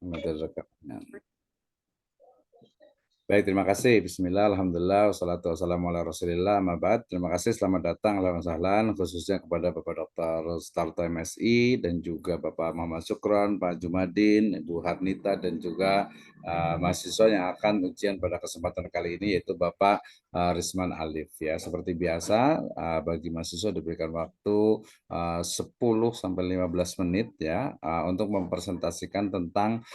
Metode rekaman. Baik, terima kasih. Bismillah, Alhamdulillah, wassalatu wassalamu ala Rasulillah, mabad. Terima kasih, selamat datang, ahlan wa sahlan, khususnya kepada Bapak Dr. Starto MSI, dan juga Bapak Muhammad Syukron, Pak Jumadin, Ibu Harnita, dan juga mahasiswa yang akan ujian pada kesempatan kali ini, yaitu Bapak Risman Alif. Ya, seperti biasa, bagi mahasiswa diberikan waktu 10-15 menit ya untuk mempresentasikan tentang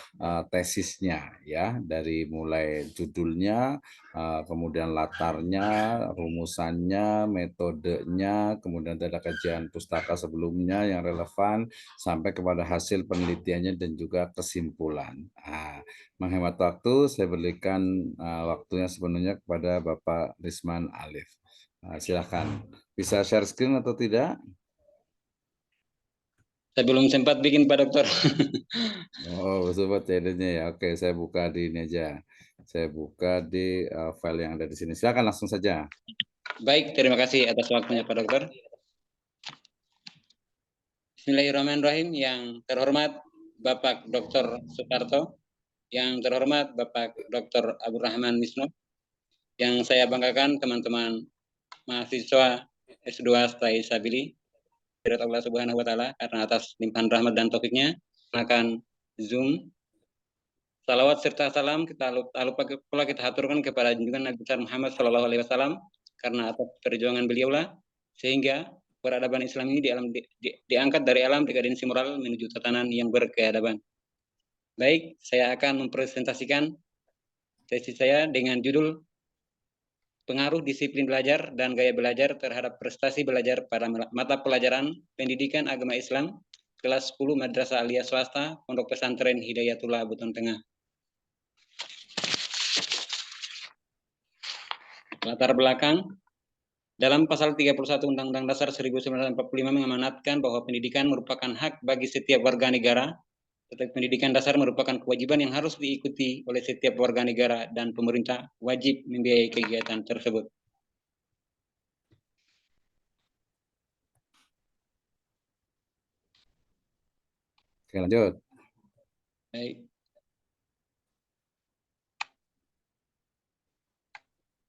tesisnya ya, dari mulai judulnya, kemudian latarnya, rumusannya, metodenya, kemudian ada kajian pustaka sebelumnya yang relevan sampai kepada hasil penelitiannya dan juga kesimpulan. Menghemat waktu, saya berikan waktunya sepenuhnya kepada Bapak Risman Alif. Silakan. Bisa share screen atau tidak? Saya belum sempat bikin Pak Dokter. Oh, sobat channelnya ya. Oke, saya buka di ini aja. Saya buka di file yang ada di sini. Silakan langsung saja. Baik, terima kasih atas waktunya Pak Dokter. Bismillahirrahmanirrahim. Yang terhormat Bapak Dr. Suparto, yang terhormat Bapak Dr. Abdul Rahman Wisnu, yang saya banggakan teman-teman mahasiswa S2 Stai Sabili, dari Allah Subhanahu wa taala karena atas limpahan rahmat dan taufiknya akan Zoom. Salawat serta salam kita lupa pula kita haturkan kepada junjungan Nabi besar Muhammad Shallallahu Alaihi Wasallam karena atas perjuangan beliaulah sehingga peradaban Islam ini diangkat dari alam dekadensi moral menuju tatanan yang berkeadaban. Baik, saya akan mempresentasikan sesi saya dengan judul Pengaruh Disiplin Belajar dan Gaya Belajar terhadap Prestasi Belajar pada Mata Pelajaran Pendidikan Agama Islam kelas 10 Madrasah Aliyah Swasta Pondok Pesantren Hidayatullah Buton Tengah. Latar belakang, dalam pasal 31 Undang-Undang Dasar 1945 mengamanatkan bahwa pendidikan merupakan hak bagi setiap warga negara, tetapi pendidikan dasar merupakan kewajiban yang harus diikuti oleh setiap warga negara dan pemerintah wajib membiayai kegiatan tersebut. Oke, lanjut. Baik.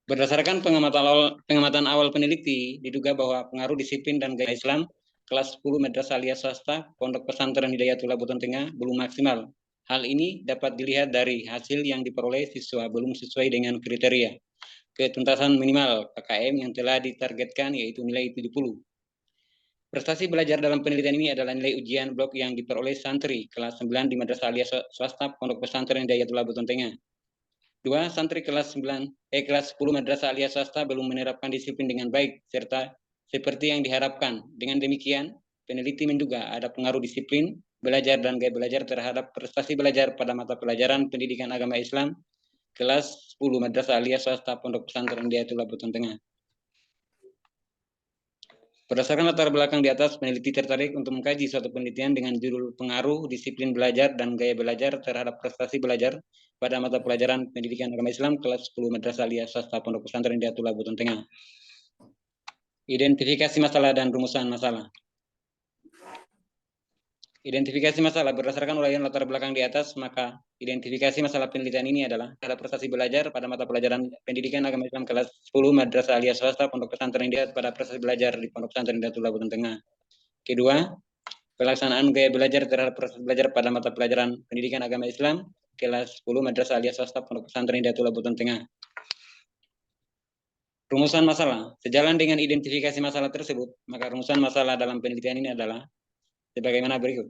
Berdasarkan pengamatan awal peneliti, diduga bahwa pengaruh disiplin dan gaya Islam kelas 10 Madrasah Aliyah Swasta Pondok Pesantren Hidayatullah Buton Tengah belum maksimal. Hal ini dapat dilihat dari hasil yang diperoleh siswa belum sesuai dengan kriteria ketuntasan minimal KKM yang telah ditargetkan, yaitu nilai 70. Prestasi belajar dalam penelitian ini adalah nilai ujian blok yang diperoleh santri kelas 9 di Madrasah Aliyah Swasta Pondok Pesantren Hidayatullah Buton Tengah. 2. Santri kelas 10 Madrasah Aliyah Swasta belum menerapkan disiplin dengan baik serta seperti yang diharapkan. Dengan demikian, peneliti menduga ada pengaruh disiplin belajar dan gaya belajar terhadap prestasi belajar pada mata pelajaran pendidikan agama Islam kelas 10 Madrasah Aliyah Swasta Pondok Pesantren Hidayatullah Buton Tengah. Berdasarkan latar belakang di atas, peneliti tertarik untuk mengkaji suatu penelitian dengan judul Pengaruh Disiplin Belajar dan Gaya Belajar terhadap Prestasi Belajar pada mata pelajaran Pendidikan Agama Islam kelas 10 Madrasah Aliyah Swasta Pondok Pesantren Hidayatullah Buton Tengah. Identifikasi masalah dan rumusan masalah. Identifikasi masalah berdasarkan uraian latar belakang di atas, maka identifikasi masalah penelitian ini adalah terhadap prestasi belajar pada mata pelajaran Pendidikan Agama Islam kelas 10 Madrasah Aliyah Swasta Pondok Pesantren Hidayat pada prestasi belajar di Pondok Pesantren Hidayatullah Buton Tengah. Kedua, pelaksanaan gaya belajar terhadap proses belajar pada mata pelajaran Pendidikan Agama Islam kelas 10 Madrasah Aliyah Swasta Pondok Pesantren Hidayatullah Buton Tengah. Rumusan masalah. Sejalan dengan identifikasi masalah tersebut, maka rumusan masalah dalam penelitian ini adalah sebagaimana berikut.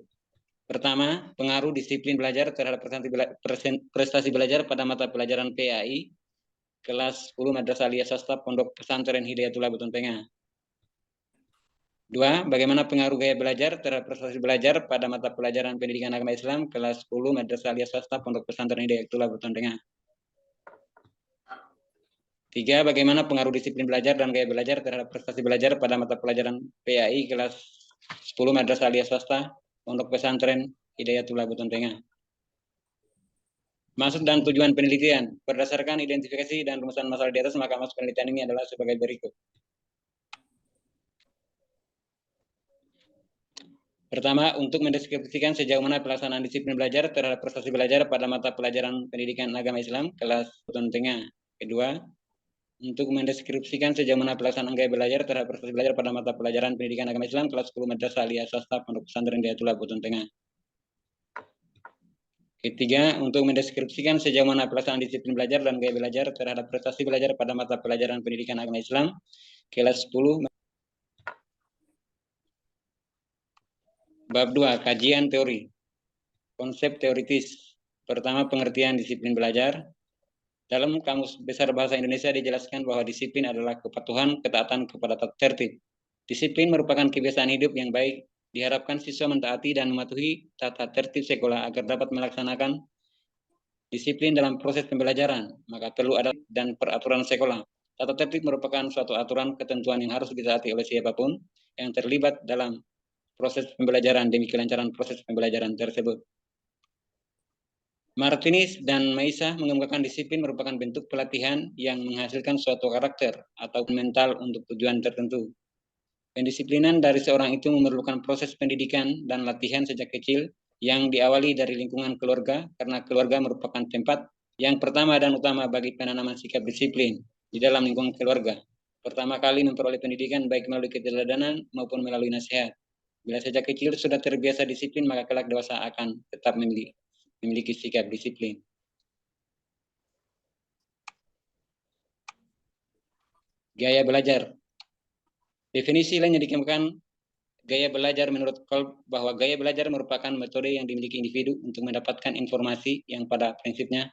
Pertama, pengaruh disiplin belajar terhadap prestasi belajar pada mata pelajaran PAI kelas 10 Madrasah Aliyah Swasta Pondok Pesantren Hidayatullah Buton Tengah. 2. Bagaimana pengaruh gaya belajar terhadap prestasi belajar pada mata pelajaran Pendidikan Agama Islam kelas 10 Madrasah Aliyah Swasta Pondok Pesantren Hidayatullah Buton Tengah. 3. Bagaimana pengaruh disiplin belajar dan gaya belajar terhadap prestasi belajar pada mata pelajaran PAI kelas 10 Madrasah Aliyah Swasta Pondok Pesantren Hidayatullah Buton Tengah. Maksud dan tujuan penelitian. Berdasarkan identifikasi dan rumusan masalah di atas, maka maksud penelitian ini adalah sebagai berikut. Pertama, untuk mendeskripsikan sejauh mana pelaksanaan disiplin belajar terhadap prestasi belajar pada mata pelajaran pendidikan agama Islam kelas Buton Tengah. Kedua, untuk mendeskripsikan sejauh mana pelaksanaan gaya belajar terhadap prestasi belajar pada mata pelajaran pendidikan agama Islam kelas 10 Madrasah Aliyah Swasta Pondok Pesantren Hidayatullah Buton Tengah. Ketiga, untuk mendeskripsikan sejauh mana pelaksanaan disiplin belajar dan gaya belajar terhadap prestasi belajar pada mata pelajaran pendidikan agama Islam kelas 10. Bab 2, kajian teori. Konsep teoritis. Pertama, pengertian disiplin belajar. Dalam Kamus Besar Bahasa Indonesia dijelaskan bahwa disiplin adalah kepatuhan, ketaatan kepada tata tertib. Disiplin merupakan kebiasaan hidup yang baik. Diharapkan siswa mentaati dan mematuhi tata tertib sekolah agar dapat melaksanakan disiplin dalam proses pembelajaran. Maka perlu ada dan peraturan sekolah. Tata tertib merupakan suatu aturan ketentuan yang harus ditaati oleh siapapun yang terlibat dalam proses pembelajaran demi kelancaran proses pembelajaran tersebut. Martinez dan Maisa mengemukakan disiplin merupakan bentuk pelatihan yang menghasilkan suatu karakter atau mental untuk tujuan tertentu. Pendisiplinan dari seorang itu memerlukan proses pendidikan dan latihan sejak kecil yang diawali dari lingkungan keluarga, karena keluarga merupakan tempat yang pertama dan utama bagi penanaman sikap disiplin di dalam lingkungan keluarga. Pertama kali memperoleh pendidikan baik melalui keteladanan maupun melalui nasihat. Bila sejak kecil sudah terbiasa disiplin, maka kelak dewasa akan tetap memiliki sikap disiplin. Gaya belajar. Definisi lain yang dikemukakan gaya belajar menurut Kolb bahwa gaya belajar merupakan metode yang dimiliki individu untuk mendapatkan informasi yang pada prinsipnya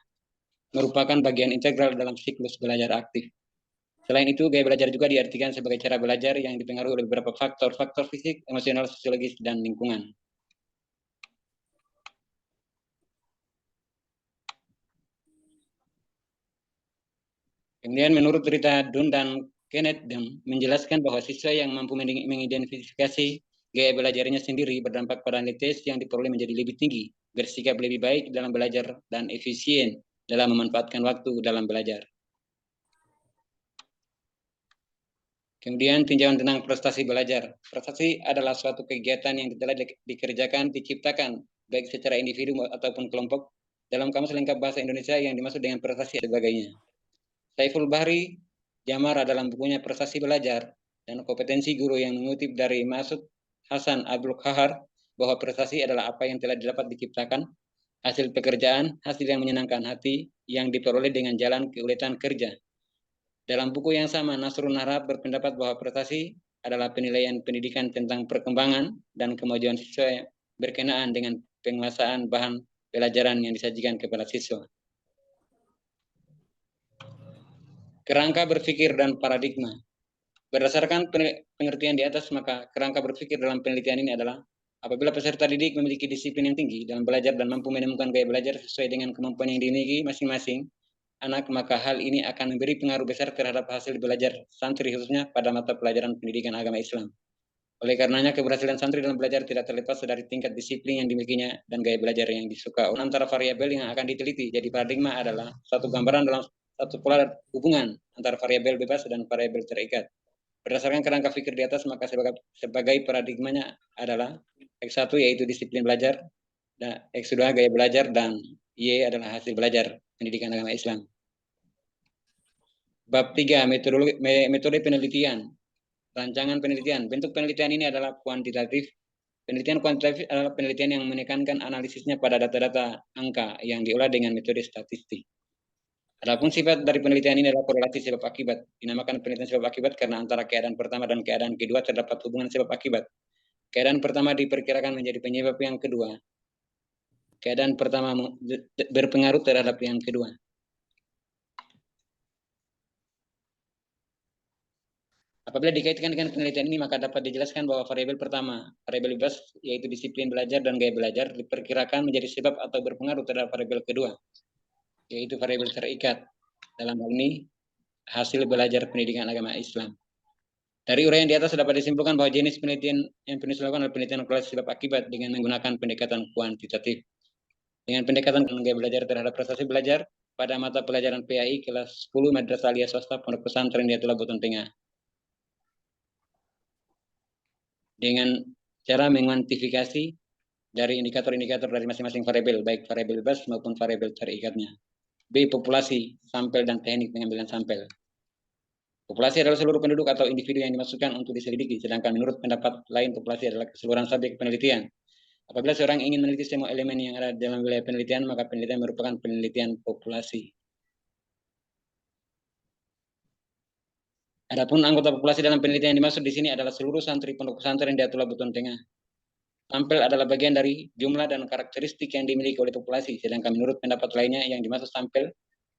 merupakan bagian integral dalam siklus belajar aktif. Selain itu, gaya belajar juga diartikan sebagai cara belajar yang dipengaruhi oleh beberapa faktor fisik, emosional, sosiologis, dan lingkungan. Kemudian menurut Rita Dunn dan Kenneth Dunn menjelaskan bahwa siswa yang mampu mengidentifikasi gaya belajarnya sendiri berdampak pada nilai tes yang diperoleh menjadi lebih tinggi, bersikap lebih baik dalam belajar, dan efisien dalam memanfaatkan waktu dalam belajar. Kemudian tinjauan tentang prestasi belajar. Prestasi adalah suatu kegiatan yang telah dikerjakan, diciptakan, baik secara individu ataupun kelompok. Dalam Kamus Lengkap Bahasa Indonesia yang dimaksud dengan prestasi dan sebagainya. Saiful Bahri Jamara dalam bukunya Prestasi Belajar dan Kompetensi Guru yang mengutip dari Masud Hasan Abdul Qahar bahwa prestasi adalah apa yang telah didapat diciptakan, hasil pekerjaan, hasil yang menyenangkan hati yang diperoleh dengan jalan keuletan kerja. Dalam buku yang sama, Nasrul Narab berpendapat bahwa prestasi adalah penilaian pendidikan tentang perkembangan dan kemajuan siswa berkenaan dengan penguasaan bahan pelajaran yang disajikan kepada siswa. Kerangka berpikir dan paradigma. Berdasarkan pengertian di atas, maka kerangka berpikir dalam penelitian ini adalah apabila peserta didik memiliki disiplin yang tinggi dalam belajar dan mampu menemukan gaya belajar sesuai dengan kemampuan yang dimiliki masing-masing anak, maka hal ini akan memberi pengaruh besar terhadap hasil belajar santri khususnya pada mata pelajaran pendidikan agama Islam. Oleh karenanya, keberhasilan santri dalam belajar tidak terlepas dari tingkat disiplin yang dimilikinya dan gaya belajar yang disuka. Antara variabel yang akan diteliti, jadi paradigma adalah satu gambaran dalam satu pola hubungan antara variabel bebas dan variabel terikat. Berdasarkan kerangka pikir di atas, maka sebagai paradigmanya adalah X1 yaitu disiplin belajar, dan X2 gaya belajar, dan Y adalah hasil belajar pendidikan agama Islam. Bab 3, metode penelitian. Rancangan penelitian. Bentuk penelitian ini adalah kuantitatif. Penelitian kuantitatif adalah penelitian yang menekankan analisisnya pada data-data angka yang diolah dengan metode statistik. Adapun sifat dari penelitian ini adalah korelasi sebab akibat. Dinamakan penelitian sebab akibat karena antara keadaan pertama dan keadaan kedua terdapat hubungan sebab akibat. Keadaan pertama diperkirakan menjadi penyebab yang kedua. Keadaan pertama berpengaruh terhadap yang kedua. Apabila dikaitkan dengan penelitian ini, maka dapat dijelaskan bahwa variabel pertama, variabel bebas, yaitu disiplin belajar dan gaya belajar, diperkirakan menjadi sebab atau berpengaruh terhadap variabel kedua, yaitu variabel terikat. Dalam hal ini, hasil belajar pendidikan agama Islam. Dari uraian di atas dapat disimpulkan bahwa jenis penelitian yang penulis lakukan adalah penelitian korelasi sebab akibat dengan menggunakan pendekatan kuantitatif. Dengan pendekatan gaya belajar terhadap prestasi belajar pada mata pelajaran PAI kelas 10 Madrasah Aliyah Swasta Pondok Pesantren Hidayatullah Buton Tengah. Dengan cara menguantifikasi dari indikator-indikator dari masing-masing variabel, baik variabel bebas maupun variabel terikatnya. B. Populasi, sampel dan teknik pengambilan sampel. Populasi adalah seluruh penduduk atau individu yang dimasukkan untuk diselidiki, sedangkan menurut pendapat lain populasi adalah keseluruhan subjek penelitian. Apabila seorang ingin meneliti semua elemen yang ada dalam wilayah penelitian, maka penelitian merupakan penelitian populasi. Adapun anggota populasi dalam penelitian yang dimaksud di sini adalah seluruh santri pondok pesantren di Atula Buton Tengah. Sampel adalah bagian dari jumlah dan karakteristik yang dimiliki oleh populasi, sedangkan menurut pendapat lainnya yang dimaksud sampel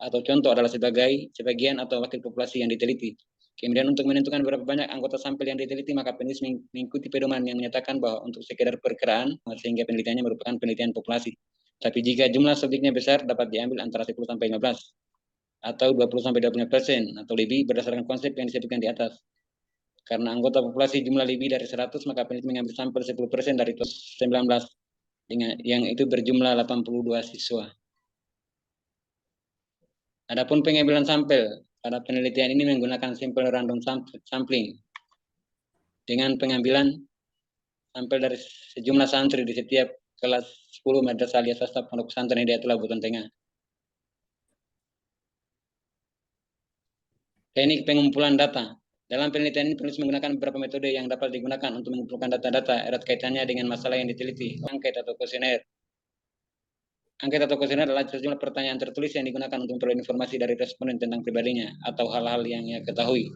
atau contoh adalah sebagian atau wakil populasi yang diteliti. Kemudian untuk menentukan berapa banyak anggota sampel yang diteliti, maka penulis mengikuti pedoman yang menyatakan bahwa untuk sekedar perkiraan, sehingga penelitiannya merupakan penelitian populasi. Tapi jika jumlah subjeknya besar, dapat diambil antara 10 sampai 15 atau 20 sampai 25% atau lebih berdasarkan konsep yang disebutkan di atas. Karena anggota populasi jumlah lebih dari 100, maka peneliti mengambil sampel 10% dari 19 dengan yang itu berjumlah 82 siswa. Adapun pengambilan sampel pada penelitian ini menggunakan simple random sampling dengan pengambilan sampel dari sejumlah santri di setiap kelas 10 Madrasah Aliyah Swasta Pondok Pesantren di Atula Buton Tengah. Teknik pengumpulan data. Dalam penelitian ini penulis menggunakan beberapa metode yang dapat digunakan untuk mengumpulkan data-data erat kaitannya dengan masalah yang diteliti. Angket atau kuesioner. Angket atau kuesioner adalah sejumlah pertanyaan tertulis yang digunakan untuk memperoleh informasi dari responden tentang pribadinya atau hal-hal yang ia ketahui.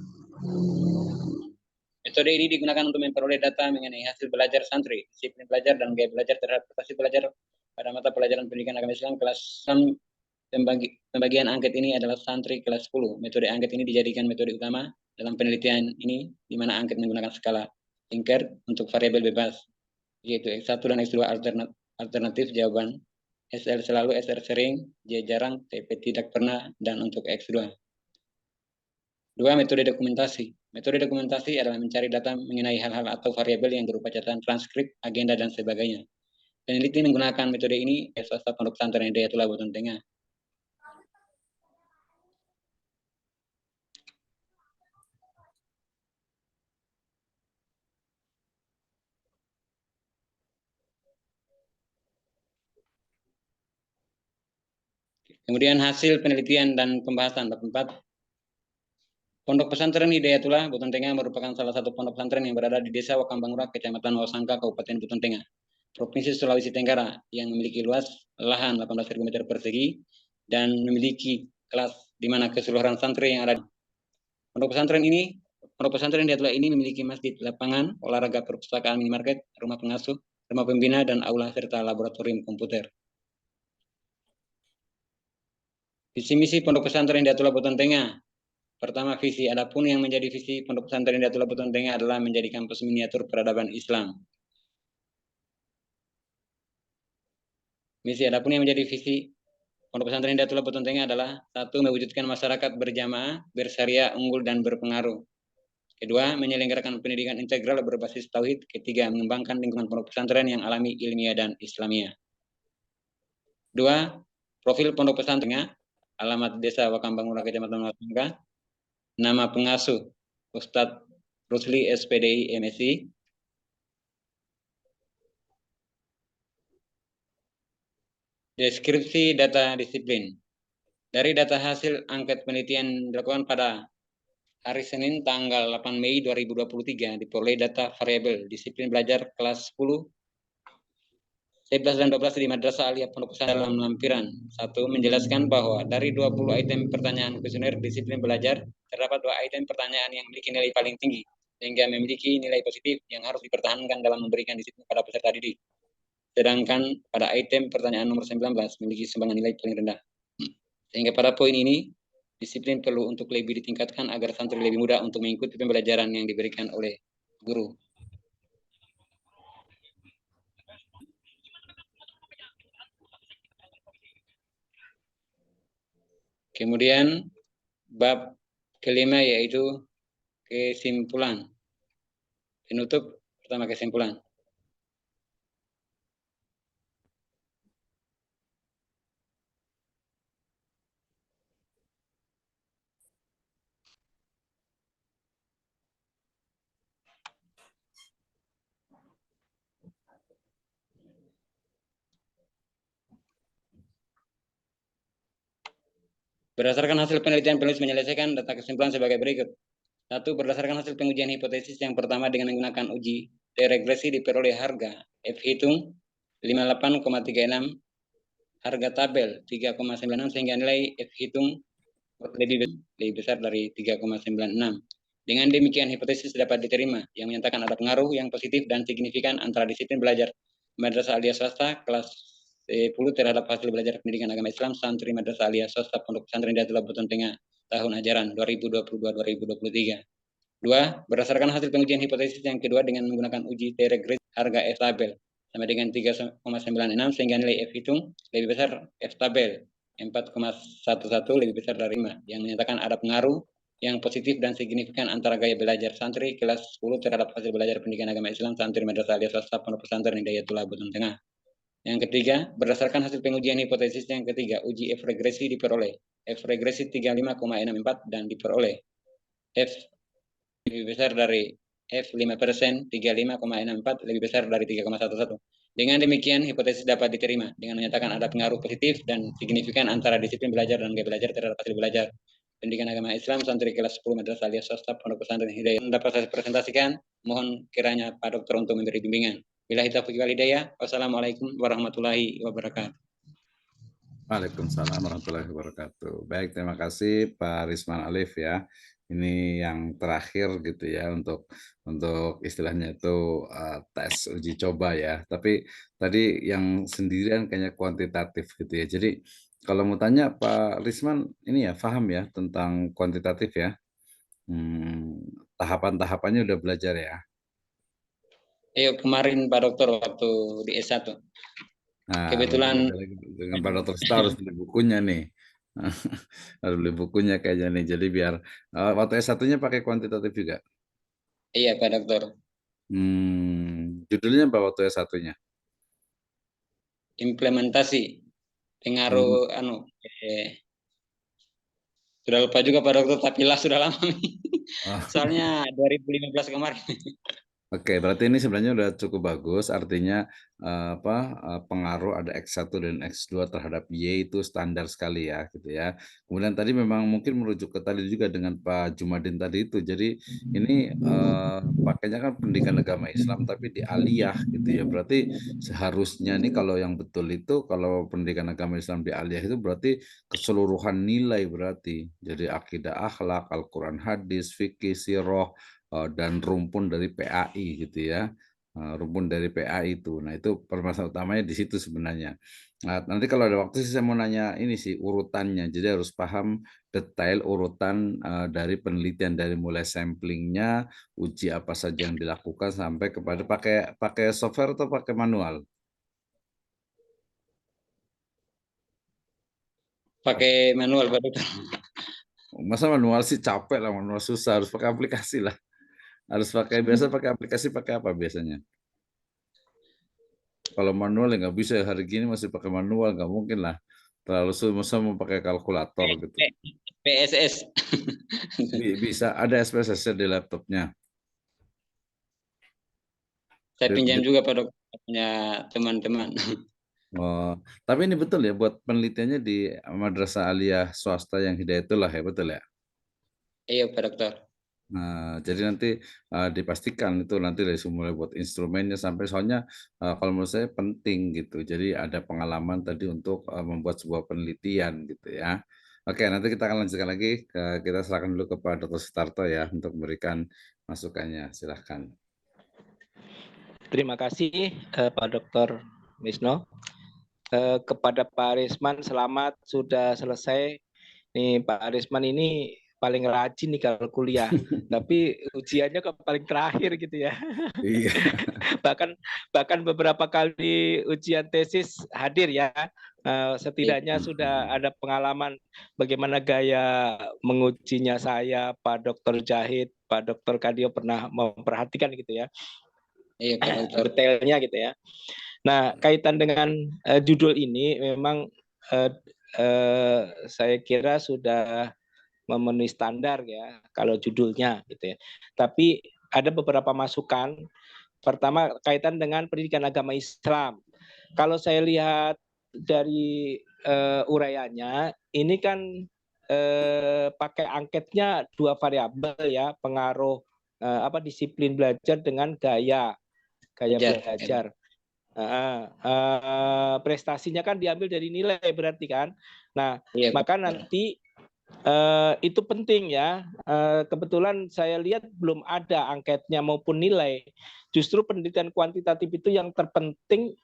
Metode ini digunakan untuk memperoleh data mengenai hasil belajar santri, disiplin belajar, dan gaya belajar terhadap prestasi belajar pada mata pelajaran pendidikan agama Islam kelas 6. Pembagian angket ini adalah santri kelas 10. Metode angket ini dijadikan metode utama dalam penelitian ini, di mana angket menggunakan skala Likert untuk variabel bebas, yaitu X1 dan X2 alternatif jawaban, SL selalu, SR sering, J jarang, TP tidak pernah, dan untuk X2. 2. Metode dokumentasi. Metode dokumentasi adalah mencari data mengenai hal-hal atau variabel yang berupa catatan transkrip, agenda, dan sebagainya. Peneliti menggunakan metode ini di swasta pondok pesantren di Atula Buton Tengah. Kemudian hasil penelitian dan pembahasan. Bab 4. Pondok Pesantren Hidayatullah Buton Tengah merupakan salah satu pondok pesantren yang berada di Desa Wakambangura, Kecamatan Wasangka, Kabupaten Buton Tengah, Provinsi Sulawesi Tenggara, yang memiliki luas lahan 18.000 meter persegi dan memiliki kelas di mana keseluruhan santri yang ada. Pondok pesantren Hidayatullah ini memiliki masjid, lapangan olahraga, perpustakaan, minimarket, rumah pengasuh, rumah pembina, dan aula serta laboratorium komputer. Visi misi Pondok Pesantren Hidayatullah Buton Tengah. Pertama, visi. Adapun yang menjadi visi Pondok Pesantren Hidayatullah Buton Tengah adalah menjadi kampus miniatur peradaban Islam. Misi. Adapun yang menjadi visi Pondok Pesantren Hidayatullah Buton Tengah adalah 1. Mewujudkan masyarakat berjamaah, bersyariah, unggul, dan berpengaruh. Kedua, menyelenggarakan pendidikan integral berbasis tauhid. Ketiga, mengembangkan lingkungan pondok pesantren yang alami, ilmiah, dan Islamiyah. 2. Profil pondok pesantren. Alamat Desa Wakambangura, Kecamatan Wasangka. Nama pengasuh Ustadz Rusli SPDI MSI. Deskripsi data disiplin. Dari data hasil angket penelitian dilakukan pada hari Senin tanggal 8 Mei 2023 diperoleh data variabel disiplin belajar kelas 10, 11 dan 12 di Madrasah Aliyah Pondok Pesantren dalam lampiran 1 menjelaskan bahwa dari 20 item pertanyaan kuesioner disiplin belajar terdapat 2 item pertanyaan yang memiliki nilai paling tinggi sehingga memiliki nilai positif yang harus dipertahankan dalam memberikan disiplin pada peserta didik. Sedangkan pada item pertanyaan nomor 19 memiliki sumbangan nilai paling rendah. Sehingga pada poin ini, disiplin perlu untuk lebih ditingkatkan agar santri lebih mudah untuk mengikuti pembelajaran yang diberikan oleh guru. Kemudian bab kelima yaitu kesimpulan. Penutup pertama kesimpulan. Berdasarkan hasil penelitian, penulis menyelesaikan data kesimpulan sebagai berikut. 1. Berdasarkan hasil pengujian hipotesis yang pertama dengan menggunakan uji regresi diperoleh harga F hitung 58,36, harga tabel 3,96 sehingga nilai F hitung lebih besar dari 3,96. Dengan demikian hipotesis dapat diterima yang menyatakan ada pengaruh yang positif dan signifikan antara disiplin belajar madrasah aliyah swasta kelas 10 terhadap hasil belajar pendidikan agama Islam santri madrasah aliyah swasta Pondok Pesantren Hidayatul Buton Tengah tahun ajaran 2022-2023. 2. Berdasarkan hasil pengujian hipotesis yang kedua dengan menggunakan uji T-regresi harga F tabel sama dengan 3,96 sehingga nilai F hitung lebih besar F tabel 4,11 lebih besar dari 5 yang menyatakan ada pengaruh yang positif dan signifikan antara gaya belajar santri kelas 10 terhadap hasil belajar pendidikan agama Islam santri madrasah aliyah swasta Pondok Pesantren Hidayatul Buton Tengah. Yang ketiga, berdasarkan hasil pengujian hipotesis yang ketiga, uji F regresi diperoleh F regresi 35,64 dan diperoleh F lebih besar dari F 5%, 35,64 lebih besar dari 3,11. Dengan demikian, hipotesis dapat diterima dengan menyatakan ada pengaruh positif dan signifikan antara disiplin belajar dan gaya belajar terhadap hasil belajar pendidikan agama Islam santri kelas 10 madrasah aliyah swasta Pondok Pesantren Hidayah. Dapat saya presentasikan, mohon kiranya Pak Dokter untuk memberi bimbingan. Bila taufiq wal hidayah. Wassalamualaikum warahmatullahi wabarakatuh. Waalaikumsalam warahmatullahi wabarakatuh. Baik, terima kasih Pak Risman Alif ya. Ini yang terakhir gitu ya untuk istilahnya itu tes uji coba ya. Tapi tadi yang sendirian kayaknya kuantitatif gitu ya. Jadi kalau mau tanya Pak Risman ini ya paham ya tentang kuantitatif ya. Tahapan-tahapannya udah belajar ya. Kemarin Pak Dokter waktu di S1. Nah, Kebetulan dengan Pak Dokter Sita harus beli bukunya nih. Harus beli bukunya kayaknya nih. Jadi biar waktu S1-nya pakai kuantitatif juga. iya Pak Dokter. Judulnya apa waktu S1-nya? Implementasi Hmm. pengaruh sudah lupa juga Pak Dokter tapi lah sudah lama nih. Oh. Soalnya 2015 kemarin. Oke, berarti ini sebenarnya udah cukup bagus. Artinya pengaruh ada X1 dan X2 terhadap Y itu standar sekali ya, gitu ya. Kemudian tadi memang mungkin merujuk ke tadi juga dengan Pak Jumadin tadi itu. Jadi ini pakainya kan pendidikan agama Islam tapi di aliyah gitu ya. Berarti seharusnya nih kalau yang betul itu kalau pendidikan agama Islam di aliyah itu berarti keseluruhan nilai berarti. Jadi akidah akhlak, Al-Qur'an hadis, fikih, sirah, dan rumpun dari PAI gitu ya, rumpun dari PAI itu. Nah itu permasalahan utamanya di situ sebenarnya. Nah, nanti kalau ada waktu sih saya mau nanya ini sih urutannya, jadi harus paham detail urutan dari penelitian dari mulai samplingnya, uji apa saja yang dilakukan sampai kepada pakai software atau pakai manual? Pakai manual Pak Dokter. Masa manual sih capek lah, manual susah, harus pakai aplikasi lah. Harus biasa pakai aplikasi pakai apa biasanya? Kalau manual ya nggak bisa ya, hari gini masih pakai manual, nggak mungkin lah. Terlalu masa mau pakai kalkulator gitu. PSS. Bisa, ada SPSS di laptopnya. Saya pinjam juga Pak Dokter punya teman-teman. Oh, tapi ini betul ya buat penelitiannya di Madrasah Aliyah swasta yang Hidayatullah ya, betul ya? Iya Pak Dokter. Nah, jadi nanti dipastikan itu nanti dari mulai buat instrumennya sampai soalnya kalau menurut saya penting gitu. Jadi ada pengalaman tadi untuk membuat sebuah penelitian gitu ya. Oke, nanti kita akan lanjutkan lagi. Kita serahkan dulu kepada Dr. Sutarto ya untuk memberikan masukannya. Silahkan. Terima kasih Pak Dr. Misno. Kepada Pak Arisman, selamat sudah selesai. Nih Pak Arisman ini paling rajin nih kalau kuliah, tapi ujiannya kok paling terakhir gitu ya. Iya. bahkan beberapa kali ujian tesis hadir ya. Setidaknya sudah ada pengalaman bagaimana gaya mengujinya saya, Pak Dr. Jahid, Pak Dr. Kadio pernah memperhatikan gitu ya. Iya Pak Dokter. Detailnya gitu ya. Nah, kaitan dengan judul ini memang saya kira sudah memenuhi standar ya kalau judulnya gitu ya. Tapi ada beberapa masukan. Pertama kaitan dengan pendidikan agama Islam. Kalau saya lihat dari uraiannya, ini kan pakai angketnya 2 variabel ya, pengaruh disiplin belajar dengan gaya belajar. Prestasinya kan diambil dari nilai berarti kan. Nah, Iya, maka betul. nanti itu penting ya. Kebetulan saya lihat belum ada angketnya maupun nilai. Justru penelitian kuantitatif itu yang terpenting,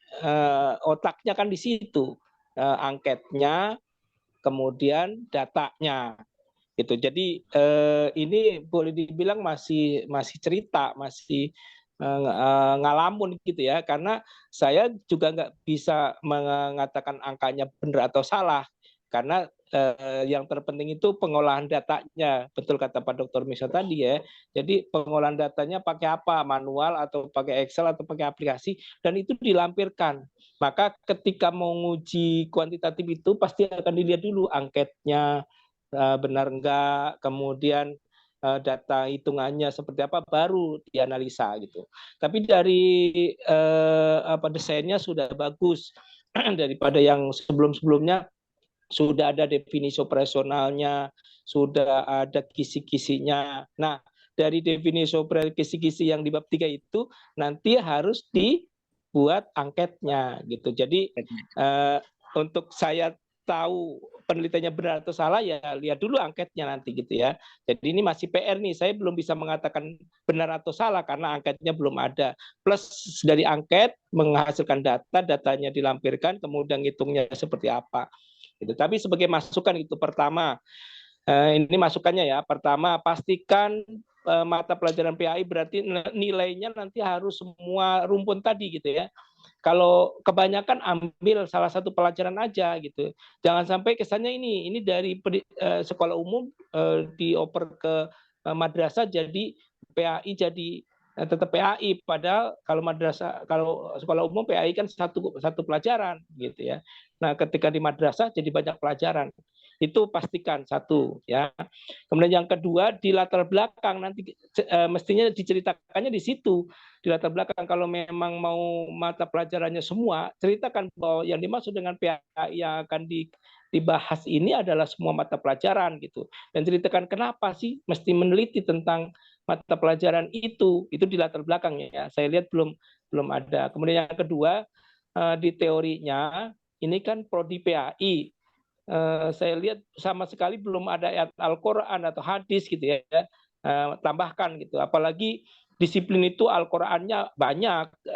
otaknya kan di situ. Angketnya, kemudian datanya. Gitu. Jadi ini boleh dibilang masih cerita, masih ngalamun gitu ya, karena saya juga nggak bisa mengatakan angkanya benar atau salah, karena yang terpenting itu pengolahan datanya, betul kata Pak Dr. Misno tadi ya. Jadi pengolahan datanya pakai apa, manual atau pakai Excel atau pakai aplikasi, dan itu dilampirkan. Maka ketika mau nguji kuantitatif itu pasti akan dilihat dulu angketnya benar enggak, kemudian data hitungannya seperti apa, baru dianalisa gitu. Tapi dari desainnya sudah bagus daripada yang sebelum-sebelumnya. Sudah ada definisi operasionalnya, sudah ada kisi-kisinya. Nah, dari definisi kisi-kisi yang di bab 3 itu nanti harus dibuat angketnya gitu. Jadi untuk saya tahu penelitiannya benar atau salah ya lihat dulu angketnya nanti gitu ya. Jadi ini masih PR nih, saya belum bisa mengatakan benar atau salah karena angketnya belum ada. Plus dari angket menghasilkan data, datanya dilampirkan, kemudian ngitungnya seperti apa. Gitu. Tapi sebagai masukan itu pertama, ini masukannya ya. Pertama, pastikan mata pelajaran PAI berarti nilainya nanti harus semua rumpun tadi gitu ya. Kalau kebanyakan ambil salah satu pelajaran aja gitu. Jangan sampai kesannya ini dari sekolah umum dioper ke madrasah jadi PAI jadi tetap PAI, padahal kalau madrasah, kalau sekolah umum PAI kan satu pelajaran gitu ya. Nah, ketika di madrasah jadi banyak pelajaran. Itu pastikan satu ya. Kemudian yang kedua di latar belakang nanti mestinya diceritakannya di situ. Di latar belakang kalau memang mau mata pelajarannya semua, ceritakan bahwa yang dimaksud dengan PAI yang akan dibahas ini adalah semua mata pelajaran gitu. Dan ceritakan kenapa sih mesti meneliti tentang mata pelajaran itu di latar belakangnya ya. Saya lihat belum ada. Kemudian yang kedua di teorinya ini kan prodi PAI. Saya lihat sama sekali belum ada ayat Al-Quran atau hadis gitu ya, tambahkan gitu. Apalagi disiplin itu Al-Qurannya banyak,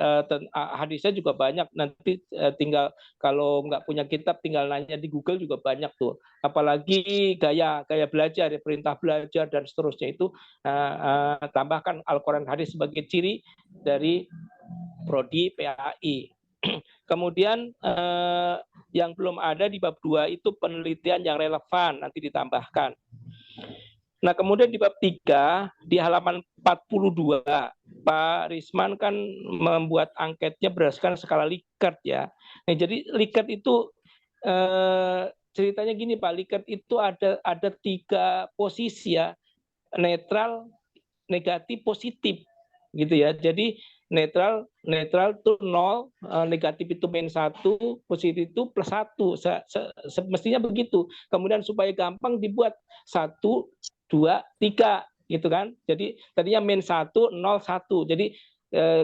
hadisnya juga banyak. Nanti tinggal kalau nggak punya kitab tinggal nanya di Google juga banyak tuh. Apalagi gaya belajar, perintah belajar dan seterusnya itu tambahkan Al-Quran hadis sebagai ciri dari prodi PAI. Kemudian yang belum ada di bab 2 itu penelitian yang relevan nanti ditambahkan. Nah, kemudian di bab 3 di halaman 42 Pak Risman kan membuat angketnya berdasarkan skala Likert ya. Nah, jadi Likert itu ceritanya gini Pak, Likert itu ada 3 posisi ya, netral, negatif, positif gitu ya. Jadi netral itu 0, negatif itu -1, positif itu +1. Semestinya begitu. Kemudian supaya gampang dibuat 1, 2, 3 gitu kan. Jadi tadinya -1, 0, 1. Jadi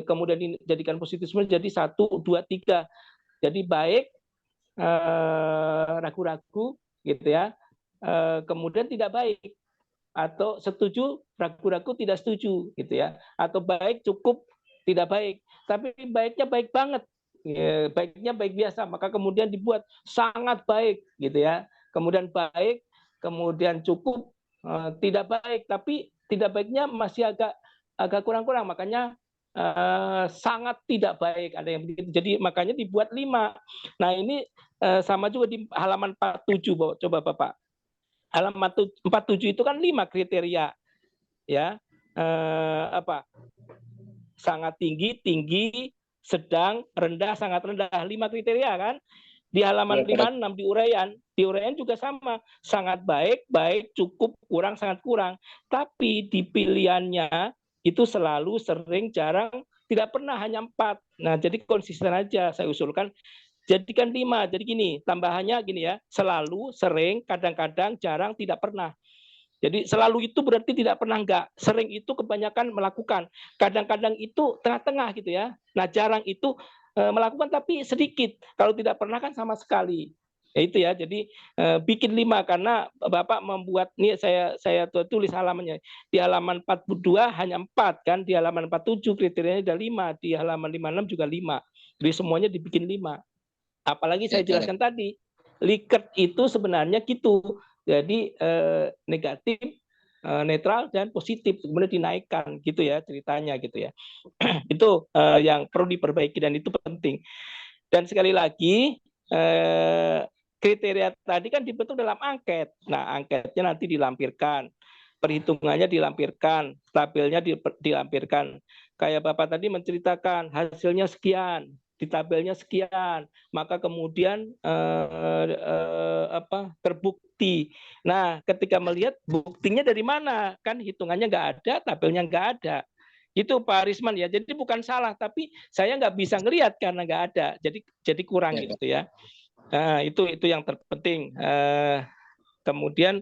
kemudian dijadikan positif semua jadi 1, 2, 3. Jadi baik, ragu-ragu gitu ya. Kemudian tidak baik, atau setuju, ragu-ragu, tidak setuju gitu ya, atau baik, cukup, tidak baik. Tapi baiknya baik banget, ya, baiknya baik biasa, maka kemudian dibuat sangat baik gitu ya. Kemudian baik, kemudian cukup, tidak baik, tapi tidak baiknya masih agak kurang-kurang, makanya sangat tidak baik, ada yang begitu. Jadi makanya dibuat 5. Nah ini sama juga di halaman 47, coba Bapak. Halaman 47 itu kan 5 kriteria ya, sangat tinggi, tinggi, sedang, rendah, sangat rendah, 5 kriteria kan. Di halaman 56 di uraian juga sama, sangat baik, baik, cukup, kurang, sangat kurang. Tapi di pilihannya itu selalu, sering, jarang, tidak pernah hanya 4. Nah jadi konsisten aja saya usulkan Jadikan 5. Jadi gini, tambahannya gini ya, selalu, sering, kadang-kadang, jarang, tidak pernah. Jadi selalu itu berarti tidak pernah enggak. Sering itu kebanyakan melakukan. Kadang-kadang itu tengah-tengah gitu ya. Nah, jarang itu melakukan tapi sedikit. Kalau tidak pernah kan sama sekali. Ya itu ya. Jadi bikin 5 karena Bapak membuat nih saya tulis halamannya. Di halaman 42 hanya 4 kan, di halaman 47 kriterianya ada 5, di halaman 56 juga 5. Jadi semuanya dibikin 5. Apalagi saya jelaskan tadi, Likert itu sebenarnya gitu. Jadi negatif, netral dan positif kemudian dinaikkan gitu ya ceritanya gitu ya. Itu yang perlu diperbaiki dan itu penting. Dan sekali lagi kriteria tadi kan dibentuk dalam angket. Nah, angketnya nanti dilampirkan, perhitungannya dilampirkan, tabelnya dilampirkan. Kayak Bapak tadi menceritakan hasilnya sekian, di tabelnya sekian, maka kemudian terbukti. Nah, ketika melihat buktinya dari mana, kan hitungannya nggak ada, tabelnya nggak ada. Itu Pak Risman ya. Jadi bukan salah, tapi saya nggak bisa ngelihat karena nggak ada. Jadi kurang gitu ya. Nah, itu yang terpenting. Kemudian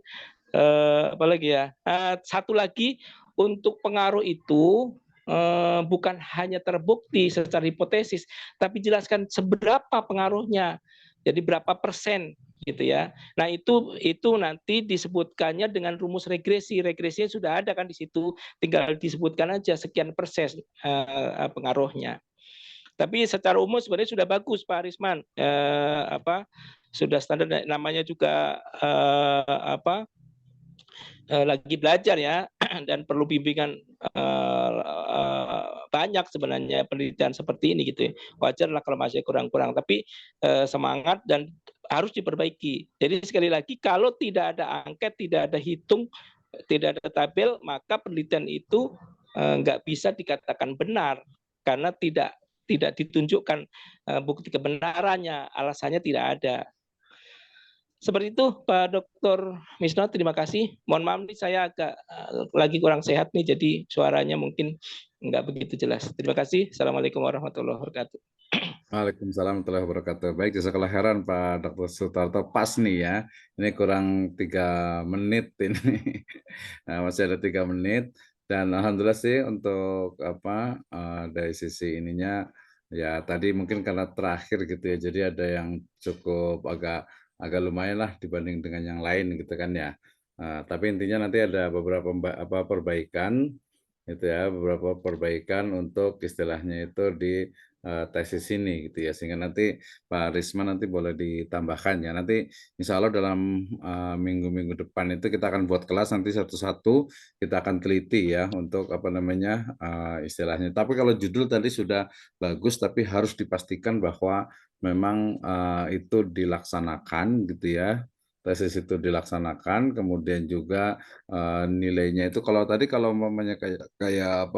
apalagi ya? Satu lagi untuk pengaruh itu bukan hanya terbukti secara hipotesis, tapi jelaskan seberapa pengaruhnya. Jadi berapa persen gitu ya. Nah, itu nanti disebutkannya dengan rumus regresi. Regresinya sudah ada kan di situ, tinggal disebutkan aja sekian persen pengaruhnya. Tapi secara umum sebenarnya sudah bagus Pak Risman. Sudah standar, namanya juga lagi belajar ya, dan perlu bimbingan banyak sebenarnya penelitian seperti ini gitu ya. Wajar lah kalau masih kurang-kurang, tapi semangat dan harus diperbaiki. Jadi sekali lagi kalau tidak ada angket, tidak ada hitung, tidak ada tabel, maka penelitian itu nggak bisa dikatakan benar karena tidak ditunjukkan bukti kebenarannya, alasannya tidak ada. Seperti itu Pak Dr. Misno, terima kasih. Mohon maaf nih saya agak lagi kurang sehat nih, jadi suaranya mungkin nggak begitu jelas. Terima kasih. Assalamualaikum warahmatullahi wabarakatuh. Waalaikumsalam warahmatullahi wabarakatuh. Baik, jazakallah khairan Pak Dr. Sutarto. Pas nih ya, ini kurang 3 menit ini. Nah, masih ada 3 menit. Dan alhamdulillah sih untuk dari sisi ininya, ya tadi mungkin karena terakhir gitu ya, jadi ada yang cukup agak lumayan lah dibanding dengan yang lain gitu kan ya. Tapi intinya nanti ada beberapa perbaikan gitu ya, beberapa perbaikan untuk istilahnya itu di tesis ini gitu ya, sehingga nanti Pak Risman nanti boleh ditambahkan ya. Nanti insya Allah dalam minggu-minggu depan itu kita akan buat kelas nanti satu-satu kita akan teliti ya untuk istilahnya. Tapi kalau judul tadi sudah bagus, tapi harus dipastikan bahwa memang itu dilaksanakan gitu ya. Tesis itu dilaksanakan, kemudian juga nilainya itu kalau tadi kalau umpamanya kayak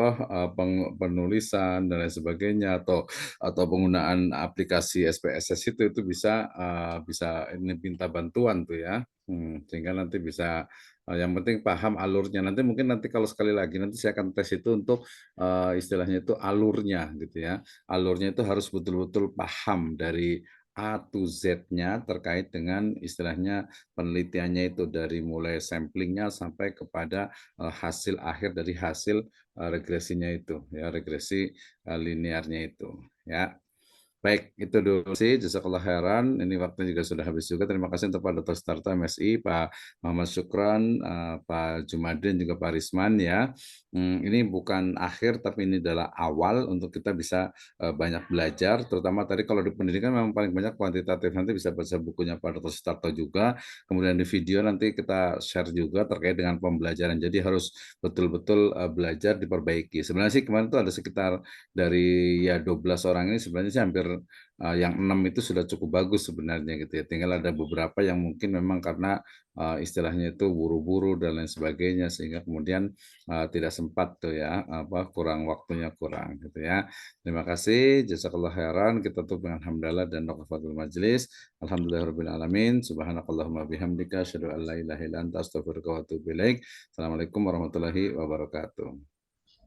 penulisan dan lain sebagainya atau penggunaan aplikasi SPSS itu bisa ini minta bantuan tuh ya. Sehingga nanti bisa yang penting paham alurnya. Nanti mungkin kalau sekali lagi nanti saya akan tes itu untuk istilahnya itu alurnya gitu ya. Alurnya itu harus betul-betul paham dari A to Z-nya terkait dengan istilahnya penelitiannya itu dari mulai samplingnya sampai kepada hasil akhir dari hasil regresinya itu ya, regresi linearnya itu ya. Baik, itu dulu sih. Jazakallah khairan. Ini waktunya juga sudah habis juga. Terima kasih untuk Pak Dr. Sutarto, MSI, Pak Muhammad Syukran, Pak Jumadin, juga Pak Risman ya. Ini bukan akhir, tapi ini adalah awal untuk kita bisa banyak belajar. Terutama tadi kalau di pendidikan memang paling banyak kuantitatif. Nanti bisa baca bukunya Pak Dr. Sutarto juga. Kemudian di video nanti kita share juga terkait dengan pembelajaran. Jadi harus betul-betul belajar diperbaiki. Sebenarnya sih kemarin itu ada sekitar dari ya 12 orang ini sebenarnya sih hampir yang 6 itu sudah cukup bagus sebenarnya gitu ya. Tinggal ada beberapa yang mungkin memang karena istilahnya itu buru-buru dan lain sebagainya sehingga kemudian tidak sempat tuh ya kurang waktunya kurang gitu ya. Terima kasih, jazakallah khairan. Kita tutup dengan hamdalah dan waqafatul majlis. Alhamdulillahirabbil alamin. Subhanakallahumma bihamdika asyhadu an la ilaha illa anta astaghfiruka wa atubu ilaik. Assalamualaikum warahmatullahi wabarakatuh.